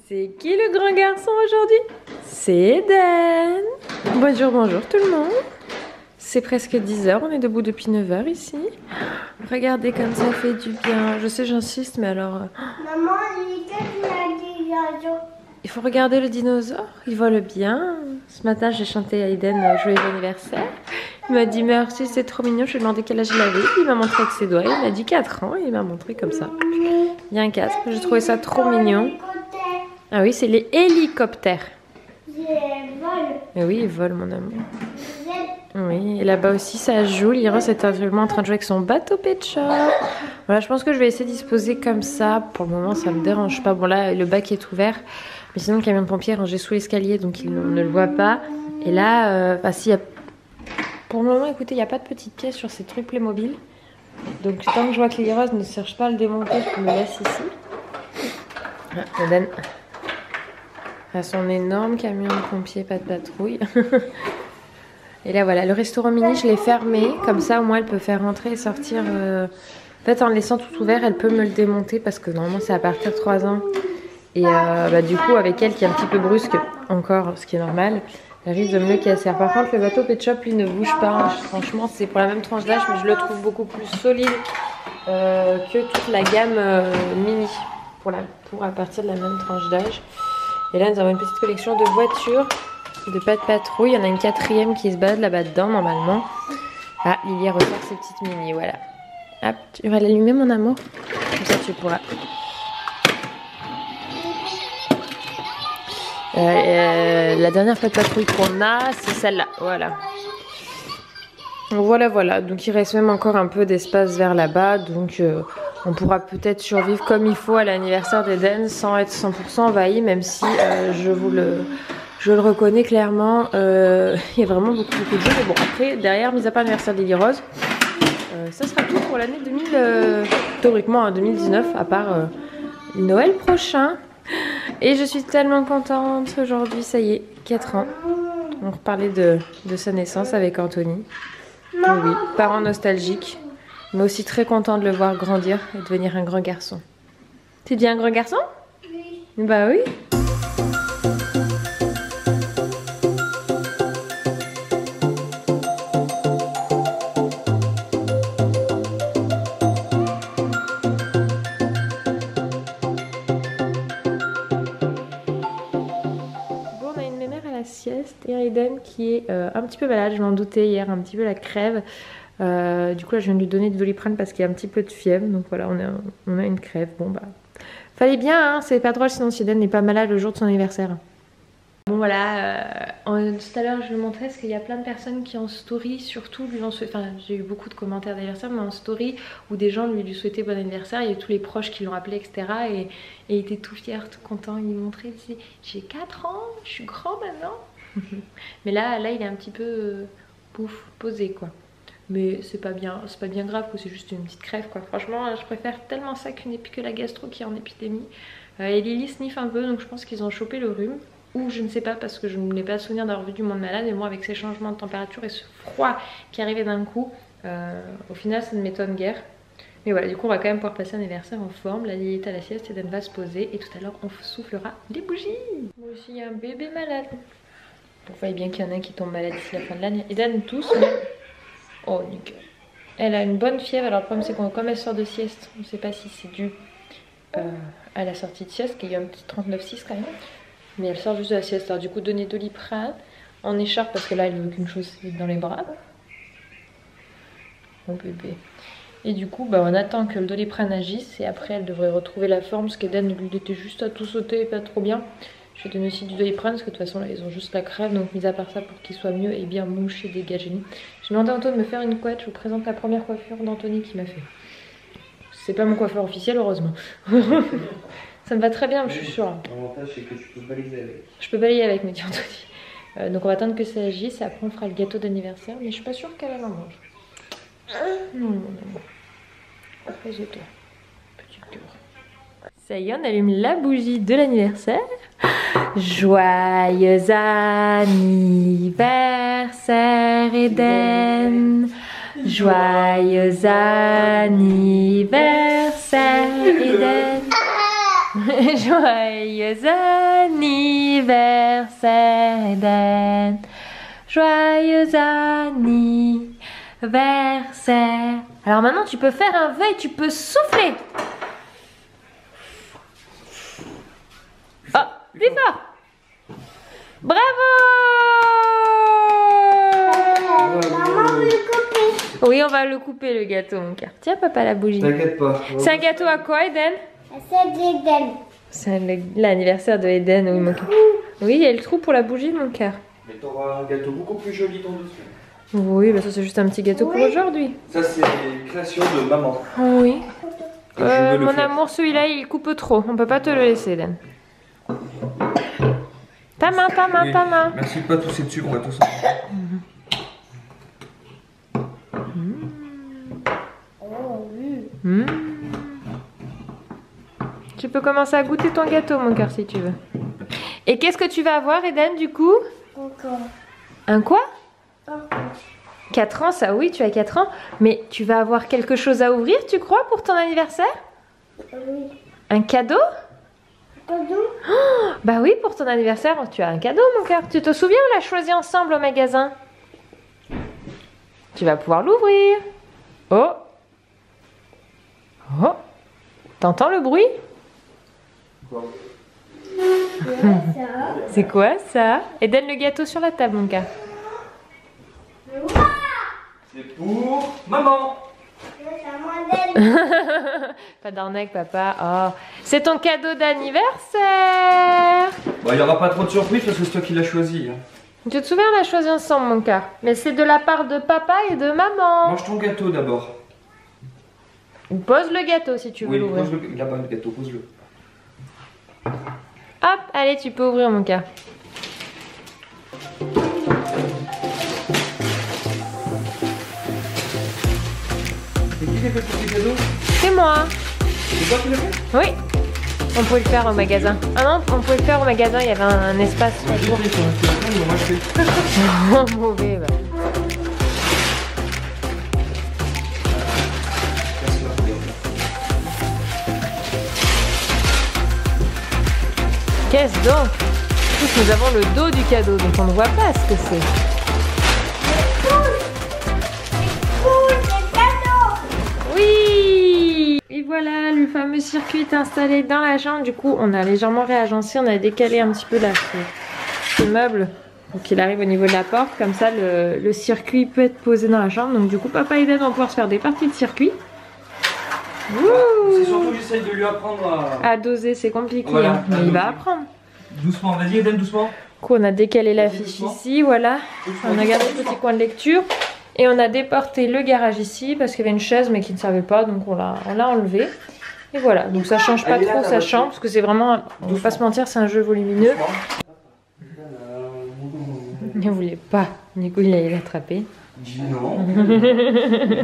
C'est qui le grand garçon aujourd'hui? C'est Eden. Bonjour, bonjour tout le monde. C'est presque 10h, on est debout depuis 9h ici. Regardez comme ça fait du bien. Je sais, j'insiste, mais alors... Maman, il a dit Il faut regarder le dinosaure, il vole bien. Ce matin, j'ai chanté à Eden joyeux anniversaire. Il m'a dit merci, c'est trop mignon. Je lui ai demandé quel âge il avait. Il m'a montré avec ses doigts. Il m'a dit 4 ans et il m'a montré comme ça. Il y a un casque. J'ai trouvé ça trop mignon. Ah oui, c'est les hélicoptères. Et oui, ils volent, mon amour. Oui, et là-bas aussi, ça joue. Lyros est actuellement en train de jouer avec son bateau Pet Shop. Voilà, je pense que je vais essayer d'y se poser comme ça. Pour le moment, ça me dérange pas. Bon, là, le bac est ouvert. Mais sinon, le camion de pompier est rangé sous l'escalier, donc il ne le voit pas. Et là, s'il y a... Pour le moment, écoutez, il n'y a pas de petite pièce sur ces trucs Playmobil. Donc, tant que je vois que Lyros ne cherche pas à le démonter, je me laisse ici. Ah, Eden a son énorme camion de pompier, pas de patrouille. Et là, voilà, le restaurant mini, je l'ai fermé. Comme ça, au moins, elle peut faire rentrer et sortir. En fait, en le laissant tout ouvert, elle peut me le démonter parce que normalement, c'est à partir de 3 ans. Et du coup, avec elle qui est un petit peu brusque encore, ce qui est normal, elle risque de me le casser. Par contre, le bateau Pet Shop, lui, ne bouge pas. Franchement, c'est pour la même tranche d'âge, mais je le trouve beaucoup plus solide que toute la gamme mini pour à partir de la même tranche d'âge. Et là, nous avons une petite collection de voitures, de pas de patrouille. Il y en a une 4e qui se balade là-bas dedans, normalement. Ah, Lily ressort ses petites mini, voilà. Hop, tu vas l'allumer, mon amour? Comme ça, tu pourras... la dernière pas de patrouille qu'on a, c'est celle-là, voilà. Voilà. Donc il reste même encore un peu d'espace vers là-bas. Donc on pourra peut-être survivre comme il faut à l'anniversaire d'Eden sans être 100% envahi, même si je le reconnais clairement. Il y a vraiment beaucoup de jeux. Mais bon, après, derrière, mis à part l'anniversaire d'Eli Rose, ça sera tout pour l'année 2000, théoriquement 2019, à part Noël prochain. Et je suis tellement contente aujourd'hui, ça y est, 4 ans. On reparlait de sa naissance avec Anthony. Oui, parent nostalgique, mais aussi très content de le voir grandir et devenir un grand garçon. Tu dis un grand garçon? Oui. Bah oui. Bon, on a une mémère à la sieste et un Eden qui est un petit peu malade, je m'en doutais hier, un petit peu la crève. Du coup là je viens de lui donner du Doliprane parce qu'il y a un petit peu de fièvre. Donc voilà, on a une crève. Bon bah, fallait bien, hein, c'est pas drôle sinon si Eden n'est pas malade le jour de son anniversaire. Bon voilà, tout à l'heure je lui montrais parce qu'il y a plein de personnes qui en story surtout lui ont souhaité, enfin j'ai eu beaucoup de commentaires d'anniversaire, mais en story où des gens lui souhaitaient bon anniversaire, il y a tous les proches qui l'ont appelé, etc. Et il était tout fier, tout content, il montrait, il disait j'ai 4 ans, je suis grand maintenant. Mais là il est un petit peu pouf, posé quoi. Mais c'est pas bien grave, c'est juste une petite crève quoi. Franchement, je préfère tellement ça que la gastro qui est en épidémie. Et Lily sniffe un peu, donc je pense qu'ils ont chopé le rhume. Ou je ne sais pas, parce que je n'ai pas souvenir d'avoir vu du monde malade. Et moi, avec ces changements de température et ce froid qui arrivait d'un coup, au final, ça ne m'étonne guère. Mais voilà, du coup, on va quand même pouvoir passer un anniversaire en forme. La Lily est à la sieste, Eden va se poser. Et tout à l'heure, on soufflera les bougies. Moi aussi, il y a un bébé malade. Vous voyez bien qu'il y en a un qui tombe malade d'ici la fin de l'année. Eden tous. Oh, nickel. Elle a une bonne fièvre. Alors, le problème, c'est que comme elle sort de sieste, on ne sait pas si c'est dû à la sortie de sieste, qu'il y a un petit 39,6 quand même. Mais elle sort juste de la sieste. Alors, du coup, donner Doliprane en écharpe parce que là, elle veut qu'une chose, c'est dans les bras. Mon bébé. Et du coup, bah, on attend que le Doliprane agisse et après, elle devrait retrouver la forme parce qu'Eden, lui, était juste à tout sauter et pas trop bien. Je vais donner aussi du Doliprane parce que de toute façon, là, ils ont juste la crève. Donc, mis à part ça, pour qu'il soit mieux et bien mouché, dégagé. J'ai demandé à Antoine de me faire une couette. Je vous présente la première coiffure d'Anthony qui m'a fait. C'est pas mon coiffeur officiel, heureusement. Ça me va très bien, je suis sûre. L'avantage, c'est que tu peux balayer avec. Je peux balayer avec, me dit Anthony. Donc on va attendre que ça agisse et après on fera le gâteau d'anniversaire. Mais je suis pas sûre qu'elle en mange. Non, non. Après j'ai toi. Petit cœur. Ça y est, on allume la bougie de l'anniversaire. Joyeux anniversaire Eden. Joyeux anniversaire Eden. Joyeux anniversaire Eden. Joyeux anniversaire. Alors maintenant tu peux faire un vœu et tu peux souffler. Oh, plus fort. Bravo. Maman veut le couper. Oui, on va le couper le gâteau mon cœur. Tiens papa la bougie. T'inquiète pas. C'est un gâteau à quoi Eden? C'est d'Eden. C'est l'anniversaire de Eden, oui mon cœur. Oui, il y a le trou pour la bougie mon cœur. Mais t'auras un gâteau beaucoup plus joli dans 2 semaines. Oui, bah ça c'est juste un petit gâteau pour aujourd'hui. Ça c'est création de maman. Oh, oui. Je veux le Mon faire. amour, celui-là il coupe trop. On peut pas te le laisser Eden. Ta main, ta main, Oui. ta main. Merci de pas tousser dessus, on va tous. Mmh. Tu peux commencer à goûter ton gâteau mon cœur si tu veux. Et qu'est-ce que tu vas avoir Eden du coup? Encore. Un quoi? Encore. 4 ans, ça oui, tu as 4 ans. Mais tu vas avoir quelque chose à ouvrir, tu crois, pour ton anniversaire? Oui. Un cadeau? Pardon? Bah oui, pour ton anniversaire, tu as un cadeau, mon cœur. Tu te souviens, on l'a choisi ensemble au magasin. Tu vas pouvoir l'ouvrir. Oh! Oh! T'entends le bruit? C'est quoi ça? Et donne le gâteau sur la table, mon cœur. C'est pour maman. Pas d'arnaque, papa. Oh, c'est ton cadeau d'anniversaire. Bon, il n'y aura pas trop de surprises parce que c'est toi qui l'as choisi. Tu te souviens, on l'a choisi ensemble, mon cœur. Mais c'est de la part de papa et de maman. Mange ton gâteau d'abord. Pose le gâteau si tu veux Oui, l'ouvrir. pose-le là-bas, le gâteau, pose-le. Hop, allez, tu peux ouvrir, mon cœur. C'est qui qui a fait tous ces cadeaux? C'est moi. C'est toi qui l'as fait? Oui. On pouvait le faire au magasin. Ah non, on pouvait le faire au magasin, il y avait un espace. J'ai fait sur le téléphone, mais moi je fais. Mauvais, bah. Qu'est-ce donc? En plus, nous avons le dos du cadeau, donc on ne voit pas ce que c'est. Oui! Et voilà, le fameux circuit est installé dans la chambre. Du coup, on a légèrement réagencé, on a décalé un petit peu là, ce meuble pour qu'il arrive au niveau de la porte. Comme ça, le circuit peut être posé dans la chambre. Donc du coup, papa et Eden vont pouvoir se faire des parties de circuit. C'est surtout que j'essaye de lui apprendre à... À doser, c'est compliqué, Voilà, hein, mais à il va doser. apprendre. Doucement, vas-y Eden, doucement. Du coup, on a décalé la Vas-y, fiche doucement. ici, voilà. Doucement, On a gardé le petit coin de lecture. Et on a déporté le garage ici parce qu'il y avait une chaise mais qui ne servait pas, donc on l'a enlevé. Et voilà, donc ça change pas Elle est là, trop ta sa voiture. chambre parce que c'est vraiment, on va pas se mentir, c'est un jeu volumineux. Il ne voulait pas, du coup il allait l'attraper. Dis non.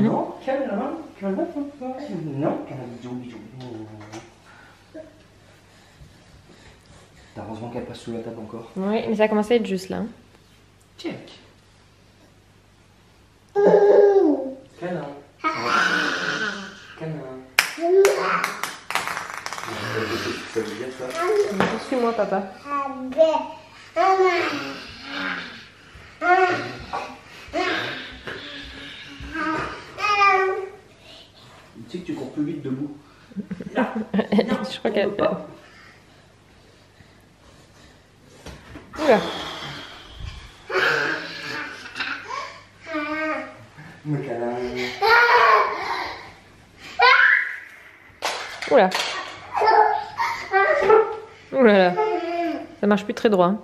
Non, câlin, câlin, papa. Non, câlin, bisous, bisous. Heureusement qu'elle passe sous la table encore. Oui, mais ça commence à être juste là. Hein. Check. Câlin. Câlin. Ça veut dire ça? Suis-moi papa. Tu sais que tu cours plus vite debout. Je crois qu'elle... Oula. Me câlin. Oula. Oula là. Ça marche plus très droit. Hein.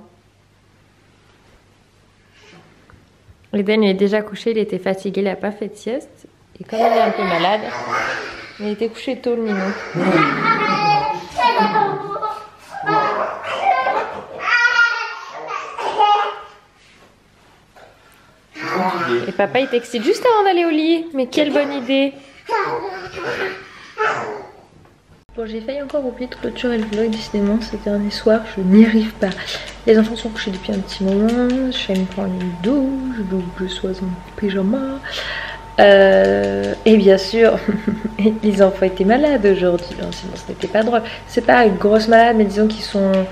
Eden il est déjà couché, il était fatigué, il n'a pas fait de sieste. Et comme il est un peu malade, il était couché tôt le minou. Et papa il t'excite juste avant d'aller au lit. Mais quelle bonne idée. Bon, j'ai failli encore oublier de clôturer le vlog, décidément ce dernier soir, je n'y arrive pas. Les enfants sont couchés depuis un petit moment, je vais me prendre une douche, donc je sois en pyjama. Et bien sûr, les enfants étaient malades aujourd'hui, hein, sinon ce n'était pas drôle. C'est pas une grosse malade, mais disons qu'ils sont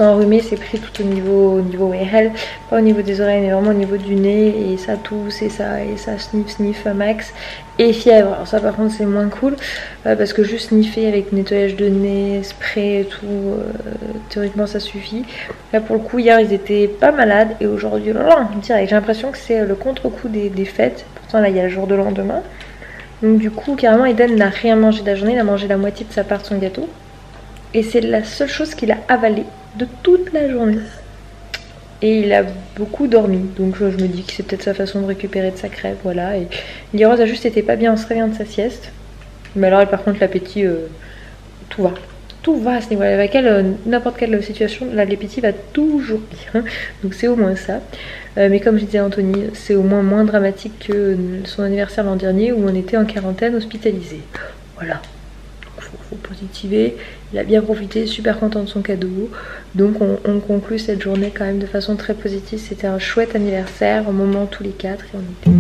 enrhumés, c'est pris tout au niveau ORL, pas au niveau des oreilles, mais vraiment au niveau du nez, et ça tousse, et ça sniff max, et fièvre. Alors ça par contre c'est moins cool, parce que juste sniffer avec nettoyage de nez, spray et tout, théoriquement ça suffit. Là pour le coup hier ils étaient pas malades, et aujourd'hui, direct, j'ai l'impression que c'est le contre-coup des fêtes. Pourtant là il y a le jour de lendemain. Donc du coup carrément Eden n'a rien mangé de la journée, il a mangé la moitié de sa part de son gâteau. Et c'est la seule chose qu'il a avalé de toute la journée. Et il a beaucoup dormi. Donc je me dis que c'est peut-être sa façon de récupérer de sa crêpe. Voilà. Et Lily-Rose a juste été pas bien en se réveillant de sa sieste. Mais alors elle, par contre l'appétit, tout va. Tout va à ce niveau-là. Avec elle, n'importe quelle situation, l'appétit va toujours bien. Donc c'est au moins ça. Mais comme je disais à Anthony, c'est au moins dramatique que son anniversaire l'an dernier où on était en quarantaine hospitalisé. Voilà. Faut positiver, il a bien profité, super content de son cadeau. Donc on conclut cette journée quand même de façon très positive. C'était un chouette anniversaire, un moment tous les quatre et on était